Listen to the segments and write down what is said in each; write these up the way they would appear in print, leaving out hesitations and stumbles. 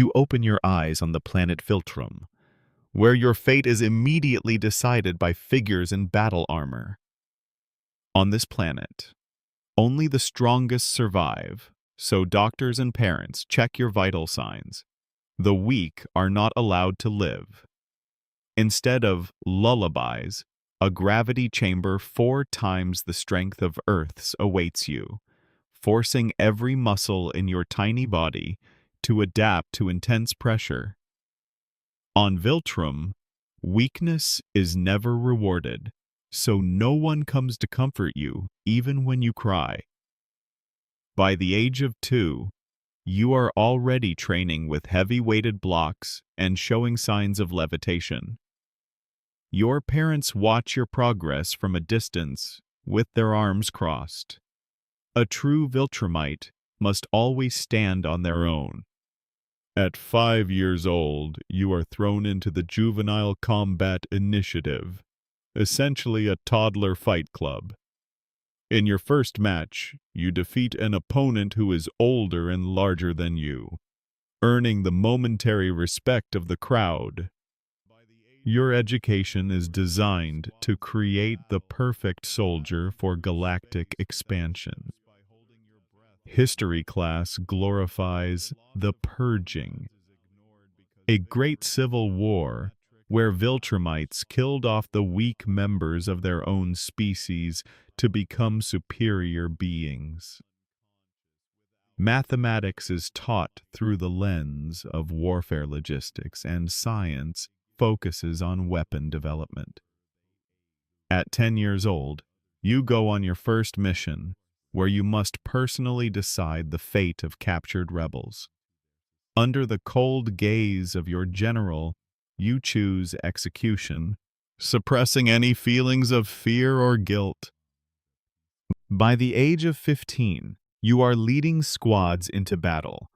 you open your eyes on the planet Viltrum, where your fate is immediately decided by figures in battle armor. On this planet, only the strongest survive, so doctors and parents check your vital signs. The weak are not allowed to live. Instead of lullabies, a gravity chamber 4 times the strength of Earth's awaits you, forcing every muscle in your tiny body to adapt to intense pressure. On Viltrum, weakness is never rewarded, so no one comes to comfort you even when you cry. By the age of 2, you are already training with heavy-weighted blocks and showing signs of levitation. Your parents watch your progress from a distance with their arms crossed. A true Viltrumite must always stand on their own. At 5 years old, you are thrown into the Juvenile Combat Initiative, essentially a toddler fight club. In your first match, you defeat an opponent who is older and larger than you, earning the momentary respect of the crowd. Your education is designed to create the perfect soldier for galactic expansion. History class glorifies the purging, a great civil war where Viltrumites killed off the weak members of their own species to become superior beings. Mathematics is taught through the lens of warfare logistics, and science focuses on weapon development. At 10 years old, you go on your first mission, where you must personally decide the fate of captured rebels. Under the cold gaze of your general, you choose execution, suppressing any feelings of fear or guilt. By the age of 15, you are leading squads into battle,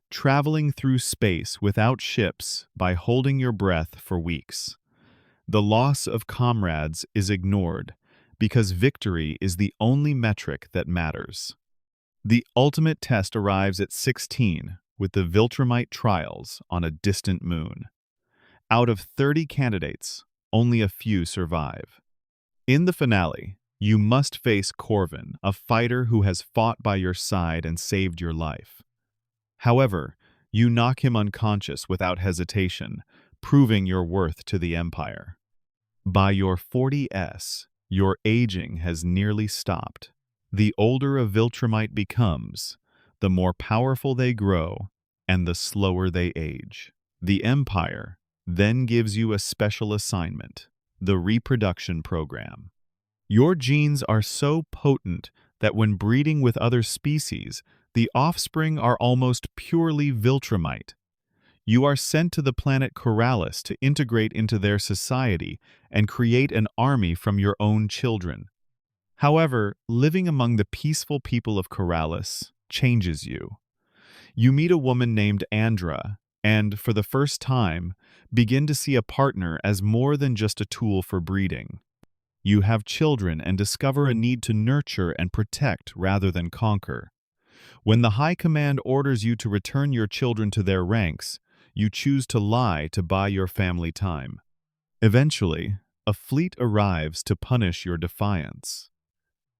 traveling through space without ships by holding your breath for weeks. The loss of comrades is ignored because victory is the only metric that matters. The ultimate test arrives at 16 with the Viltrumite trials on a distant moon. Out of 30 candidates, only a few survive. In the finale, you must face Corvin, a fighter who has fought by your side and saved your life. However, you knock him unconscious without hesitation, proving your worth to the Empire. By your 40s, your aging has nearly stopped. The older a Viltrumite becomes, the more powerful they grow, and the slower they age. The Empire then gives you a special assignment, the reproduction program. Your genes are so potent that when breeding with other species, the offspring are almost purely Viltrumite. You are sent to the planet Corallus to integrate into their society and create an army from your own children. However, living among the peaceful people of Corallus changes you. You meet a woman named Andra, and, for the first time, begin to see a partner as more than just a tool for breeding. You have children and discover a need to nurture and protect rather than conquer. When the High Command orders you to return your children to their ranks, you choose to lie to buy your family time. Eventually, a fleet arrives to punish your defiance.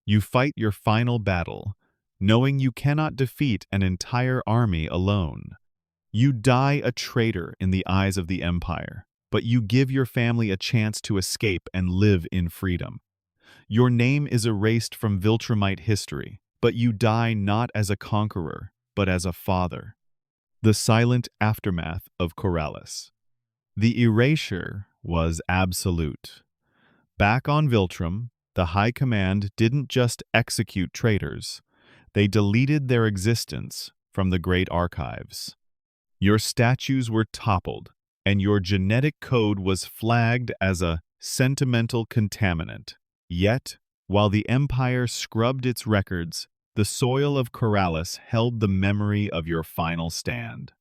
You fight your final battle, knowing you cannot defeat an entire army alone. You die a traitor in the eyes of the Empire, but you give your family a chance to escape and live in freedom. Your name is erased from Viltrumite history, but you die not as a conqueror, but as a father. The silent aftermath of Corallus. The erasure was absolute. Back on Viltrum, the High Command didn't just execute traitors, they deleted their existence from the Great Archives. Your statues were toppled, and your genetic code was flagged as a sentimental contaminant. Yet, while the Empire scrubbed its records, the soil of Corallus held the memory of your final stand.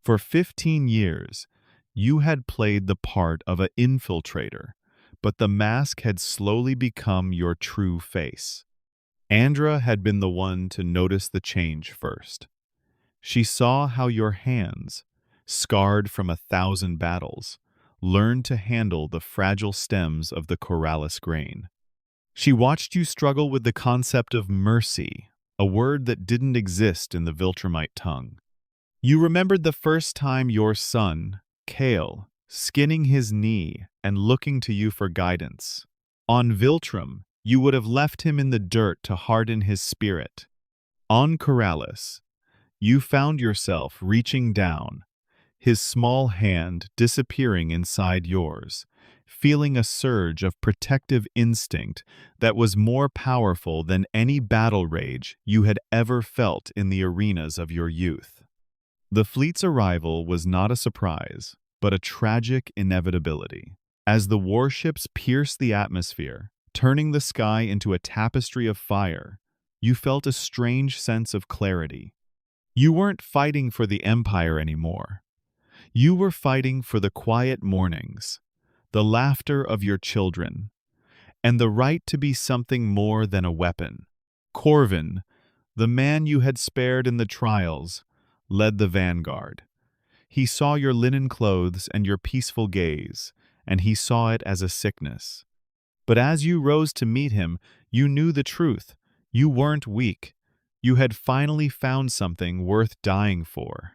For 15 years, you had played the part of an infiltrator, but the mask had slowly become your true face. Andra had been the one to notice the change first. She saw how your hands, scarred from 1,000 battles, learned to handle the fragile stems of the Corallus grain. She watched you struggle with the concept of mercy, a word that didn't exist in the Viltrumite tongue. You remembered the first time your son, Kale, skinning his knee and looking to you for guidance. On Viltrum, you would have left him in the dirt to harden his spirit. On Corallus, you found yourself reaching down, his small hand disappearing inside yours, feeling a surge of protective instinct that was more powerful than any battle rage you had ever felt in the arenas of your youth. The fleet's arrival was not a surprise, but a tragic inevitability. As the warships pierced the atmosphere, turning the sky into a tapestry of fire, you felt a strange sense of clarity. You weren't fighting for the Empire anymore. You were fighting for the quiet mornings, the laughter of your children, and the right to be something more than a weapon. Corvin, the man you had spared in the trials, led the vanguard. He saw your linen clothes and your peaceful gaze, and he saw it as a sickness. But as you rose to meet him, you knew the truth. You weren't weak. You had finally found something worth dying for.